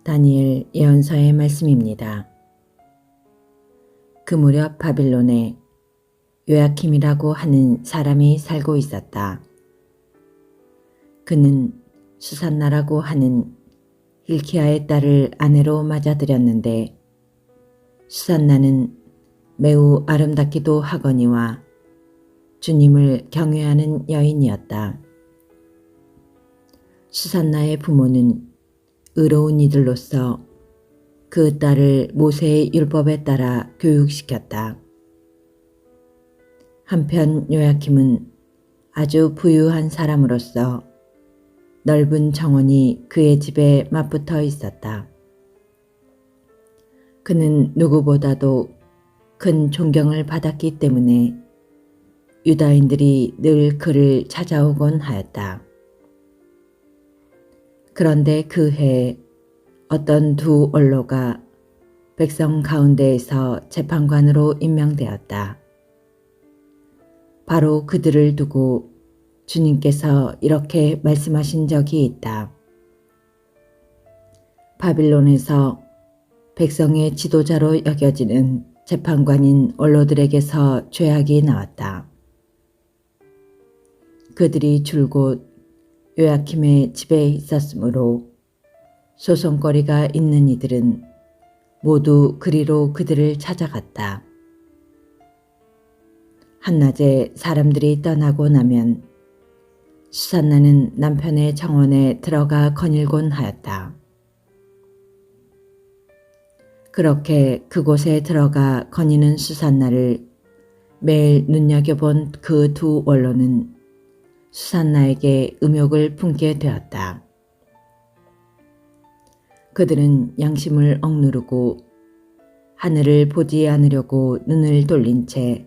다니엘 예언서의 말씀입니다. 그 무렵 바빌론에 요야킴이라고 하는 사람이 살고 있었다. 그는 수산나라고 하는 hilki야의 딸을 아내로 맞아들였는데 수산나는 매우 아름답기도 하거니와 주님을 경외하는 여인이었다. 수산나의 부모는 의로운 이들로서 그 딸을 모세의 율법에 따라 교육시켰다. 한편 요야킴은 아주 부유한 사람으로서 넓은 정원이 그의 집에 맞붙어 있었다. 그는 누구보다도 큰 존경을 받았기 때문에 유다인들이 늘 그를 찾아오곤 하였다. 그런데 그 해에 어떤 두 원로가 백성 가운데에서 재판관으로 임명되었다. 바로 그들을 두고 주님께서 이렇게 말씀하신 적이 있다. 바빌론에서 백성의 지도자로 여겨지는 재판관인 원로들에게서 죄악이 나왔다. 그들이 줄곧 요야킴의 집에 있었으므로 소송거리가 있는 이들은 모두 그리로 그들을 찾아갔다. 한낮에 사람들이 떠나고 나면 수산나는 남편의 정원에 들어가 거닐곤 하였다. 그렇게 그곳에 들어가 거니는 수산나를 매일 눈여겨본 그 두 원로는 수산나에게 음욕을 품게 되었다. 그들은 양심을 억누르고 하늘을 보지 않으려고 눈을 돌린 채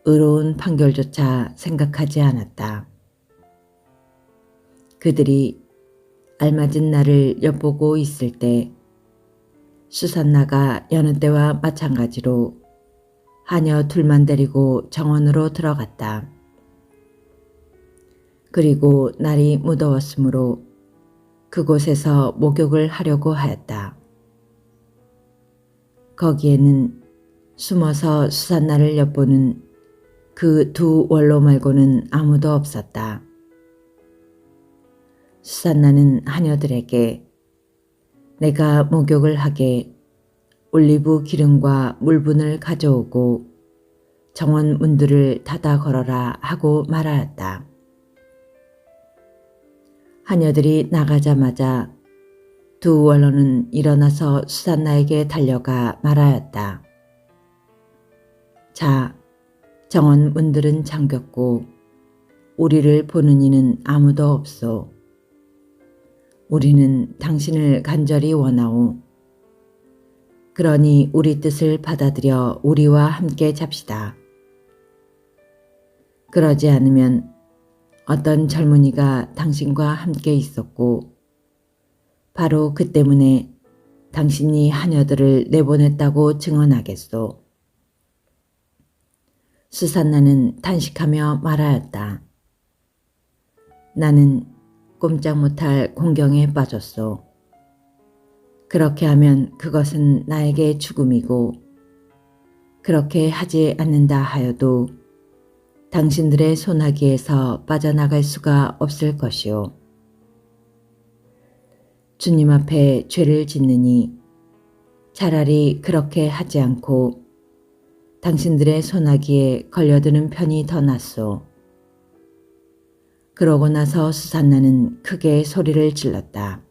의로운 판결조차 생각하지 않았다. 그들이 알맞은 날을 엿보고 있을 때 수산나가 여느 때와 마찬가지로 하녀 둘만 데리고 정원으로 들어갔다. 그리고 날이 무더웠으므로 그곳에서 목욕을 하려고 하였다. 거기에는 숨어서 수산나를 엿보는 그 두 원로 말고는 아무도 없었다. 수산나는 하녀들에게 내가 목욕을 하게 올리브 기름과 물분을 가져오고 정원 문들을 닫아 걸어라 하고 말하였다. 하녀들이 나가자마자 두 원로는 일어나서 수산나에게 달려가 말하였다. 자, 정원 문들은 잠겼고 우리를 보는 이는 아무도 없소. 우리는 당신을 간절히 원하오. 그러니 우리 뜻을 받아들여 우리와 함께 잡시다. 그러지 않으면 어떤 젊은이가 당신과 함께 있었고 바로 그 때문에 당신이 하녀들을 내보냈다고 증언하겠소. 수산나는 탄식하며 말하였다. 나는 꼼짝 못할 공경에 빠졌소. 그렇게 하면 그것은 나에게 죽음이고 그렇게 하지 않는다 하여도 당신들의 소나기에서 빠져나갈 수가 없을 것이오. 주님 앞에 죄를 짓느니 차라리 그렇게 하지 않고 당신들의 소나기에 걸려드는 편이 더 낫소. 그러고 나서 수산나는 크게 소리를 질렀다.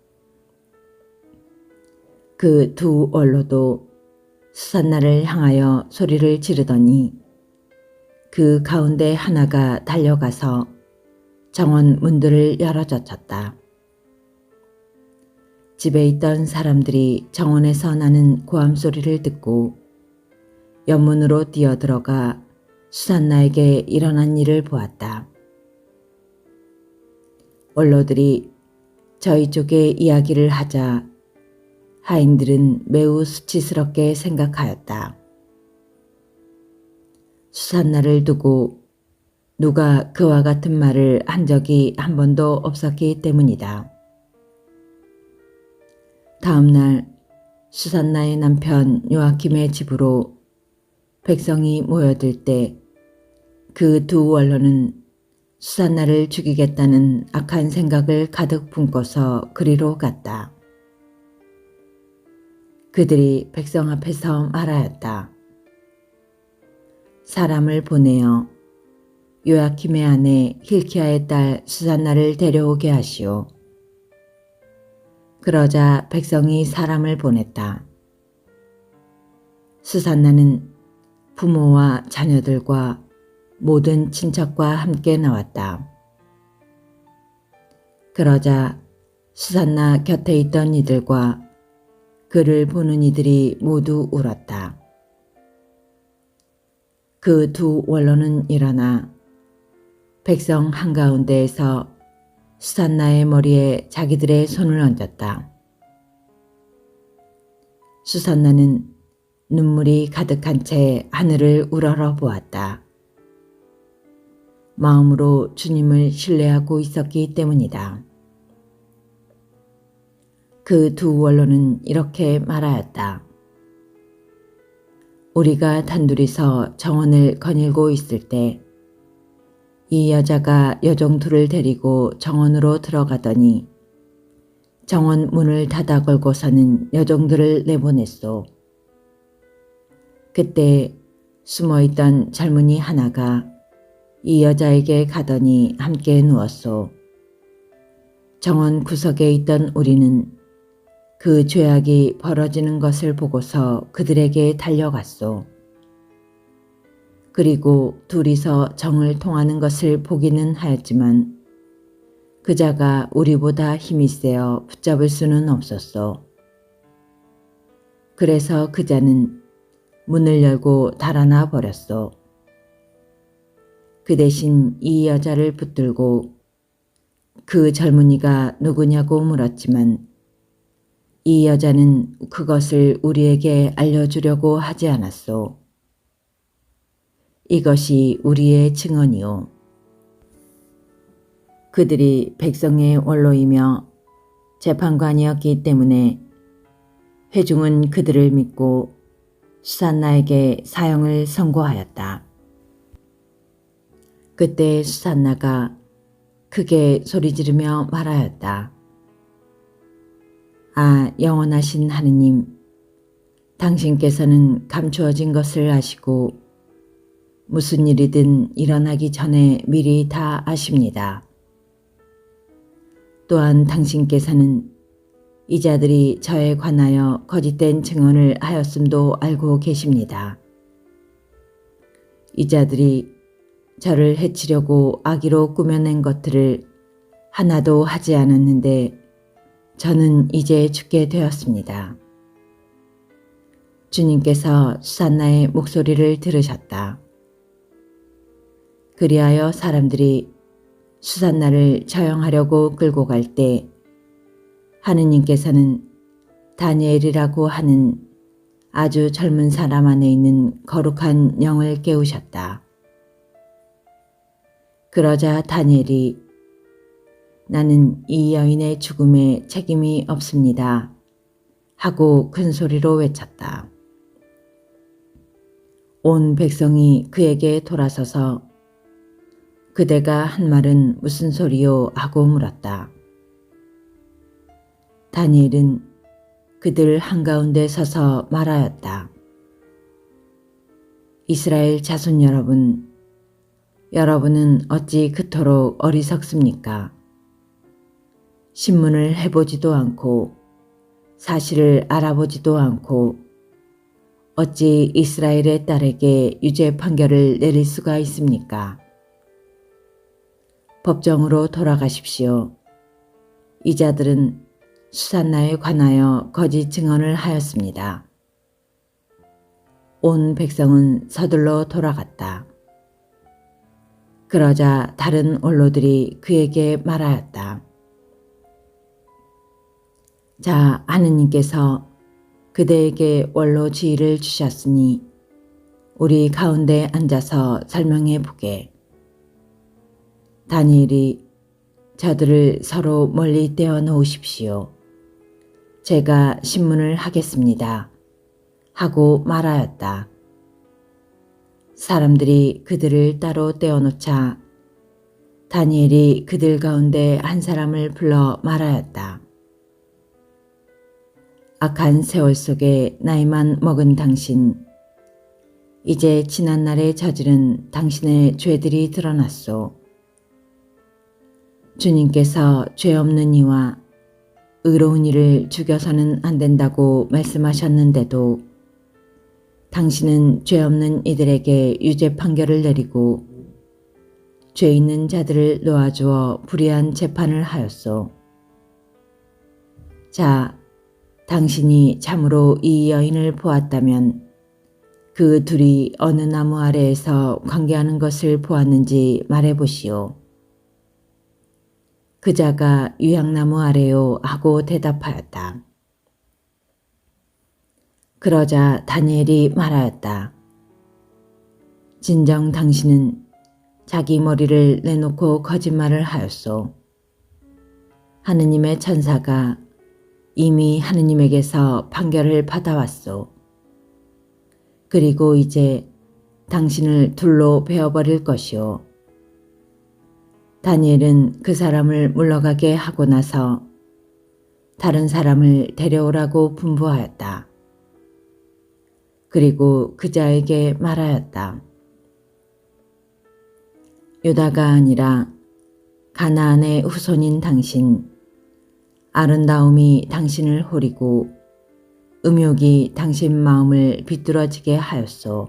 그 두 원로도 수산나를 향하여 소리를 지르더니 그 가운데 하나가 달려가서 정원 문들을 열어젖혔다. 집에 있던 사람들이 정원에서 나는 고함 소리를 듣고 옆문으로 뛰어들어가 수산나에게 일어난 일을 보았다. 원로들이 저희 쪽에 이야기를 하자 하인들은 매우 수치스럽게 생각하였다. 수산나를 두고 누가 그와 같은 말을 한 적이 한 번도 없었기 때문이다. 다음 날 수산나의 남편 요아킴의 집으로 백성이 모여들 때 그 두 원로는 수산나를 죽이겠다는 악한 생각을 가득 품고서 그리로 갔다. 그들이 백성 앞에서 말하였다. 사람을 보내어 요아킴의 아내 힐키야의 딸 수산나를 데려오게 하시오. 그러자 백성이 사람을 보냈다. 수산나는 부모와 자녀들과 모든 친척과 함께 나왔다. 그러자 수산나 곁에 있던 이들과 그를 보는 이들이 모두 울었다. 그 두 원로는 일어나 백성 한가운데에서 수산나의 머리에 자기들의 손을 얹었다. 수산나는 눈물이 가득한 채 하늘을 우러러 보았다. 마음으로 주님을 신뢰하고 있었기 때문이다. 그 두 원로는 이렇게 말하였다. 우리가 단둘이서 정원을 거닐고 있을 때 이 여자가 여종 둘을 데리고 정원으로 들어가더니 정원 문을 닫아 걸고서는 여종들을 내보냈소. 그때 숨어있던 젊은이 하나가 이 여자에게 가더니 함께 누웠소. 정원 구석에 있던 우리는 그 죄악이 벌어지는 것을 보고서 그들에게 달려갔소. 그리고 둘이서 정을 통하는 것을 보기는 하였지만 그자가 우리보다 힘이 세어 붙잡을 수는 없었소. 그래서 그자는 문을 열고 달아나 버렸소. 그 대신 이 여자를 붙들고 그 젊은이가 누구냐고 물었지만 이 여자는 그것을 우리에게 알려주려고 하지 않았소. 이것이 우리의 증언이요. 그들이 백성의 원로이며 재판관이었기 때문에 회중은 그들을 믿고 수산나에게 사형을 선고하였다. 그때 수산나가 크게 소리 지르며 말하였다. 아, 영원하신 하느님, 당신께서는 감추어진 것을 아시고 무슨 일이든 일어나기 전에 미리 다 아십니다. 또한 당신께서는 이 자들이 저에 관하여 거짓된 증언을 하였음도 알고 계십니다. 이 자들이 저를 해치려고 악의로 꾸며낸 것들을 하나도 하지 않았는데 저는 이제 죽게 되었습니다. 주님께서 수산나의 목소리를 들으셨다. 그리하여 사람들이 수산나를 처형하려고 끌고 갈 때 하느님께서는 다니엘이라고 하는 아주 젊은 사람 안에 있는 거룩한 영을 깨우셨다. 그러자 다니엘이 나는 이 여인의 죽음에 책임이 없습니다 하고 큰 소리로 외쳤다. 온 백성이 그에게 돌아서서 그대가 한 말은 무슨 소리요 하고 물었다. 다니엘은 그들 한가운데 서서 말하였다. 이스라엘 자손 여러분, 여러분은 어찌 그토록 어리석습니까? 신문을 해보지도 않고 사실을 알아보지도 않고 어찌 이스라엘의 딸에게 유죄 판결을 내릴 수가 있습니까? 법정으로 돌아가십시오. 이 자들은 수산나에 관하여 거짓 증언을 하였습니다. 온 백성은 서둘러 돌아갔다. 그러자 다른 원로들이 그에게 말하였다. 자, 하느님께서 그대에게 원로 지위를 주셨으니 우리 가운데 앉아서 설명해 보게. 다니엘이 저들을 서로 멀리 떼어 놓으십시오. 제가 신문을 하겠습니다. 하고 말하였다. 사람들이 그들을 따로 떼어놓자 다니엘이 그들 가운데 한 사람을 불러 말하였다. 악한 세월 속에 나이만 먹은 당신, 이제 지난날에 저지른 당신의 죄들이 드러났소. 주님께서 죄 없는 이와 의로운 이를 죽여서는 안 된다고 말씀하셨는데도 당신은 죄 없는 이들에게 유죄 판결을 내리고 죄 있는 자들을 놓아주어 불의한 재판을 하였소. 자, 당신이 참으로 이 여인을 보았다면 그 둘이 어느 나무 아래에서 관계하는 것을 보았는지 말해보시오. 그자가 유향나무 아래요 하고 대답하였다. 그러자 다니엘이 말하였다. 진정 당신은 자기 머리를 내놓고 거짓말을 하였소. 하느님의 천사가 이미 하느님에게서 판결을 받아왔소. 그리고 이제 당신을 둘로 베어버릴 것이오. 다니엘은 그 사람을 물러가게 하고 나서 다른 사람을 데려오라고 분부하였다. 그리고 그자에게 말하였다. 유다가 아니라 가나안의 후손인 당신, 아름다움이 당신을 호리고 음욕이 당신 마음을 비뚤어지게 하였소.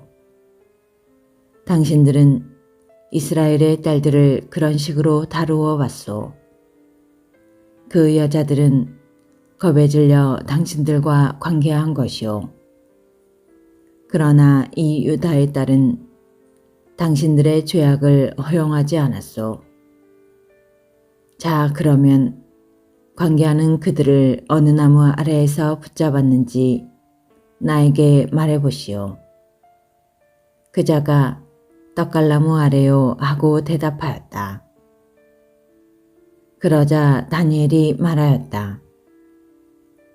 당신들은 이스라엘의 딸들을 그런 식으로 다루어 왔소. 그 여자들은 겁에 질려 당신들과 관계한 것이오. 그러나 이 유다의 딸은 당신들의 죄악을 허용하지 않았소. 자, 그러면 관계하는 그들을 어느 나무 아래에서 붙잡았는지 나에게 말해보시오. 그자가 떡갈나무 아래요 하고 대답하였다. 그러자 다니엘이 말하였다.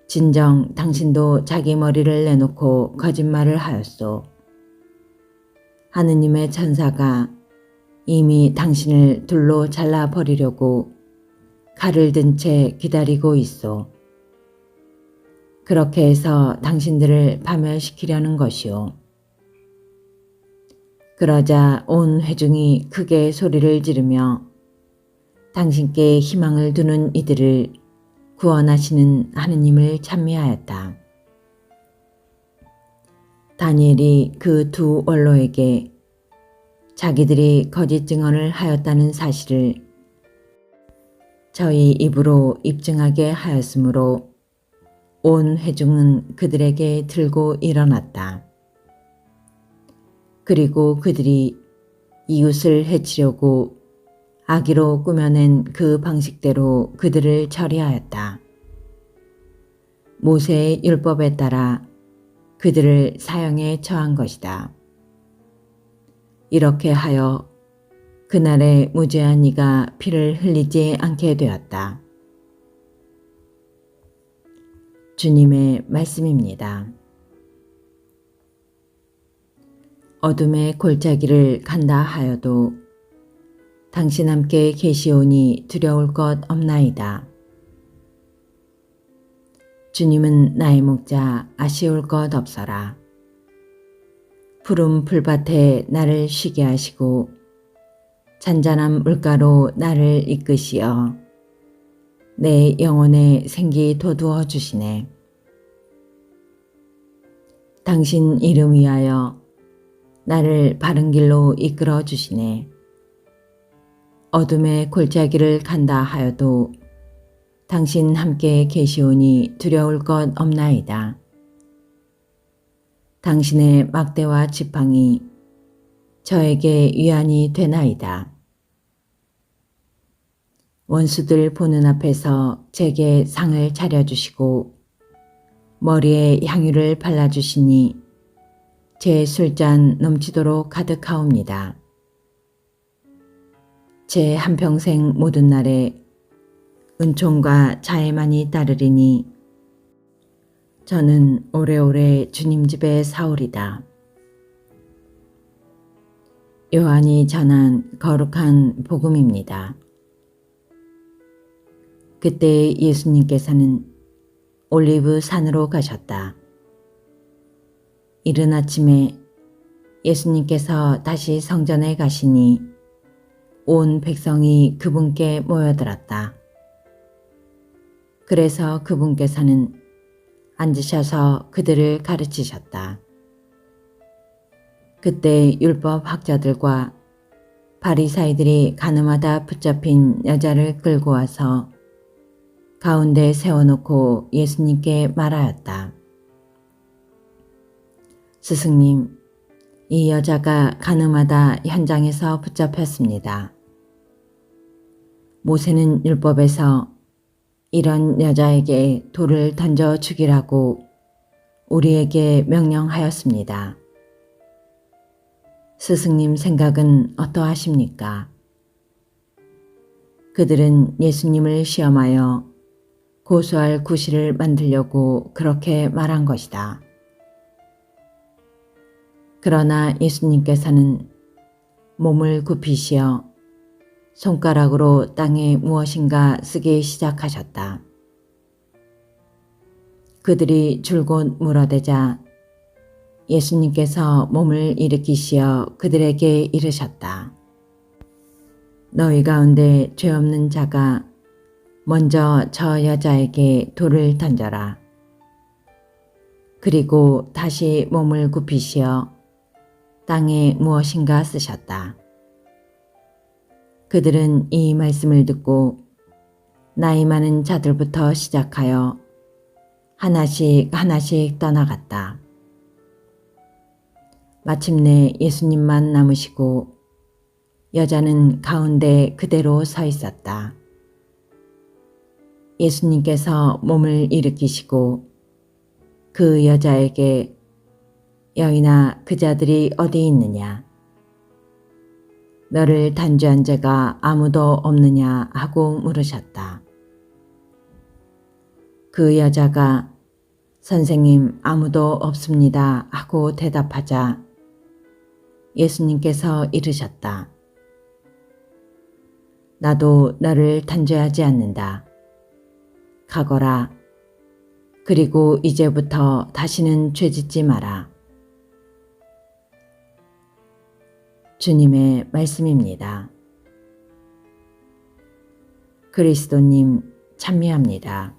진정 당신도 자기 머리를 내놓고 거짓말을 하였소. 하느님의 천사가 이미 당신을 둘로 잘라버리려고 칼을 든 채 기다리고 있소. 그렇게 해서 당신들을 파멸시키려는 것이오. 그러자 온 회중이 크게 소리를 지르며 당신께 희망을 두는 이들을 구원하시는 하느님을 찬미하였다. 다니엘이 그 두 원로에게 자기들이 거짓 증언을 하였다는 사실을 저희 입으로 입증하게 하였으므로 온 회중은 그들에게 들고 일어났다. 그리고 그들이 이웃을 해치려고 악의로 꾸며낸 그 방식대로 그들을 처리하였다. 모세의 율법에 따라 그들을 사형에 처한 것이다. 이렇게 하여 그날에 무죄한 이가 피를 흘리지 않게 되었다. 주님의 말씀입니다. 어둠의 골짜기를 간다 하여도 당신 함께 계시오니 두려울 것 없나이다. 주님은 나의 목자, 아쉬울 것 없어라. 푸른 풀밭에 나를 쉬게 하시고 잔잔한 물가로 나를 이끄시어 내 영혼에 생기 돋우어 주시네. 당신 이름 위하여 나를 바른 길로 이끌어 주시네. 어둠의 골짜기를 간다 하여도 당신 함께 계시오니 두려울 것 없나이다. 당신의 막대와 지팡이 저에게 위안이 되나이다. 원수들 보는 앞에서 제게 상을 차려주시고 머리에 향유를 발라주시니 제 술잔 넘치도록 가득하옵니다. 제 한평생 모든 날에 은총과 자애만이 따르리니 저는 오래오래 주님 집에 사오리다. 요한이 전한 거룩한 복음입니다. 그때 예수님께서는 올리브 산으로 가셨다. 이른 아침에 예수님께서 다시 성전에 가시니 온 백성이 그분께 모여들었다. 그래서 그분께서는 앉으셔서 그들을 가르치셨다. 그때 율법 학자들과 바리사이들이 가늠하다 붙잡힌 여자를 끌고 와서 가운데 세워놓고 예수님께 말하였다. 스승님, 이 여자가 가늠하다 현장에서 붙잡혔습니다. 모세는 율법에서 이런 여자에게 돌을 던져 죽이라고 우리에게 명령하였습니다. 스승님 생각은 어떠하십니까? 그들은 예수님을 시험하여 고소할 구실을 만들려고 그렇게 말한 것이다. 그러나 예수님께서는 몸을 굽히시어 손가락으로 땅에 무엇인가 쓰기 시작하셨다. 그들이 줄곧 물어대자 예수님께서 몸을 일으키시어 그들에게 이르셨다. 너희 가운데 죄 없는 자가 먼저 저 여자에게 돌을 던져라. 그리고 다시 몸을 굽히시어 땅에 무엇인가 쓰셨다. 그들은 이 말씀을 듣고 나이 많은 자들부터 시작하여 하나씩 하나씩 떠나갔다. 마침내 예수님만 남으시고 여자는 가운데 그대로 서 있었다. 예수님께서 몸을 일으키시고 그 여자에게 여인아 그 자들이 어디 있느냐? 너를 단죄한 자가 아무도 없느냐 하고 물으셨다. 그 여자가 선생님 아무도 없습니다 하고 대답하자 예수님께서 이르셨다. 나도 너를 단죄하지 않는다. 가거라. 그리고 이제부터 다시는 죄짓지 마라. 주님의 말씀입니다. 그리스도님 참여합니다.